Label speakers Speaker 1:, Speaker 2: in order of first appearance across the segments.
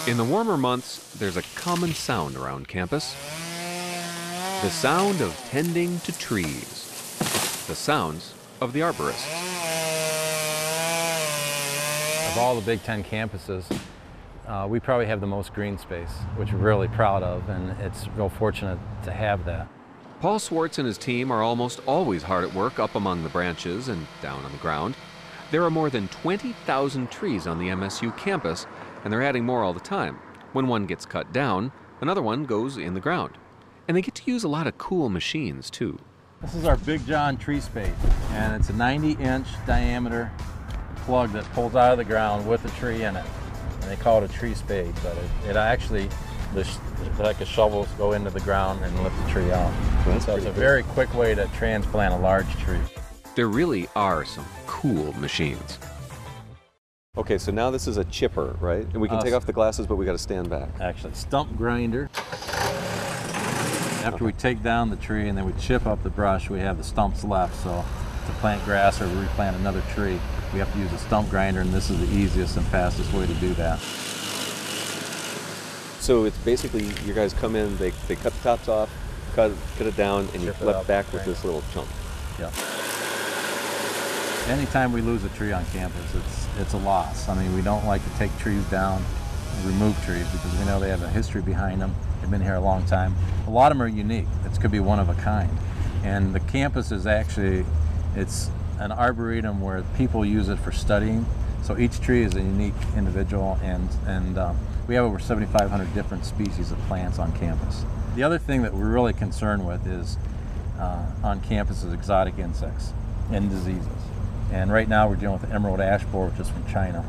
Speaker 1: In the warmer months, there's a common sound around campus. The sound of tending to trees. The sounds of the arborists.
Speaker 2: Of all the Big Ten campuses, we probably have the most green space, which we're really proud of, and it's real fortunate to have that.
Speaker 1: Paul Swartz and his team are almost always hard at work up among the branches and down on the ground. There are more than 20,000 trees on the MSU campus, and they're adding more all the time. When one gets cut down, another one goes in the ground. And they get to use a lot of cool machines, too.
Speaker 2: This is our Big John tree spade, and it's a 90-inch diameter plug that pulls out of the ground with a tree in it. And they call it a tree spade, but it actually, like a shovel, go into the ground and lift the tree out.
Speaker 1: Well,
Speaker 2: so it's a very quick way to transplant a large tree.
Speaker 1: There really are some cool machines. Okay, so now this is a chipper, right? And we can take off the glasses, but we got to stand back.
Speaker 2: Actually, stump grinder. After we take down the tree and then we chip up the brush, we have the stumps left. So to plant grass or replant another tree, we have to use a stump grinder, and this is the easiest and fastest way to do that.
Speaker 1: So it's basically, you guys come in, they cut the tops off, cut it down, and you flip back with this little chunk.
Speaker 2: Yeah. Anytime we lose a tree on campus, it's a loss. I mean, we don't like to take trees down, remove trees, because we know they have a history behind them. They've been here a long time. A lot of them are unique. It could be one of a kind. And the campus is actually, it's an arboretum where people use it for studying. So each tree is a unique individual, and we have over 7,500 different species of plants on campus. The other thing that we're really concerned with is on campus is exotic insects and diseases. And right now we're dealing with the emerald ash borer, which is from China.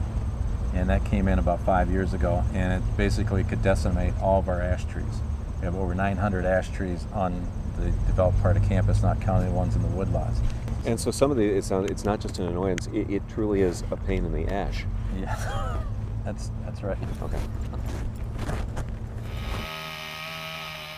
Speaker 2: And that came in about 5 years ago, and it basically could decimate all of our ash trees. We have over 900 ash trees on the developed part of campus, not counting the ones in the woodlots.
Speaker 1: And so some of it's not just an annoyance, it truly is a pain in the ash.
Speaker 2: Yeah, that's right.
Speaker 1: Okay.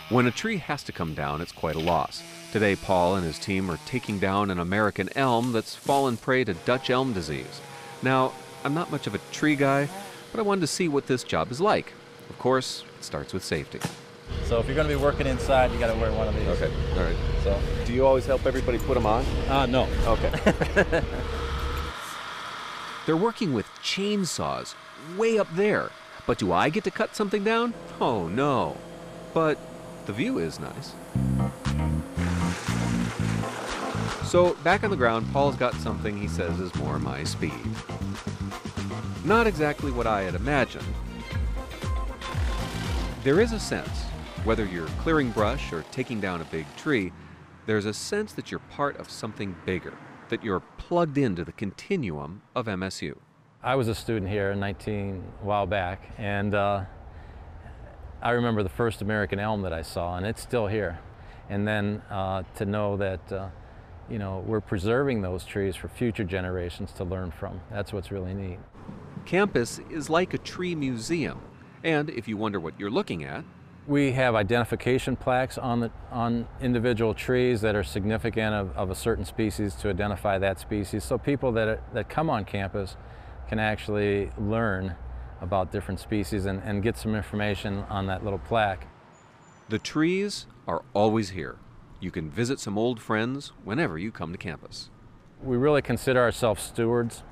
Speaker 1: When a tree has to come down, it's quite a loss. Today, Paul and his team are taking down an American elm that's fallen prey to Dutch elm disease. Now, I'm not much of a tree guy, but I wanted to see what this job is like. Of course, it starts with safety.
Speaker 2: So if you're going to be working inside, you got to wear one of these.
Speaker 1: Okay, all right.
Speaker 2: So,
Speaker 1: do you always help everybody put them on?
Speaker 2: No.
Speaker 1: Okay. They're working with chainsaws way up there. But do I get to cut something down? Oh, no. But the view is nice. So back on the ground, Paul's got something he says is more my speed. Not exactly what I had imagined. There is a sense, whether you're clearing brush or taking down a big tree, there's a sense that you're part of something bigger, that you're plugged into the continuum of MSU.
Speaker 2: I was a student here a while back, and I remember the first American elm that I saw, and it's still here. And then to know that we're preserving those trees for future generations to learn from. That's what's really neat.
Speaker 1: Campus is like a tree museum. And if you wonder what you're looking at,
Speaker 2: we have identification plaques on individual trees that are significant of a certain species to identify that species. So people that come on campus can actually learn about different species and get some information on that little plaque.
Speaker 1: The trees are always here. You can visit some old friends whenever you come to campus.
Speaker 2: We really consider ourselves stewards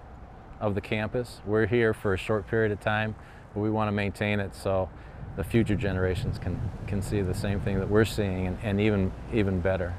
Speaker 2: of the campus. We're here for a short period of time, but we want to maintain it so the future generations can see the same thing that we're seeing and even better,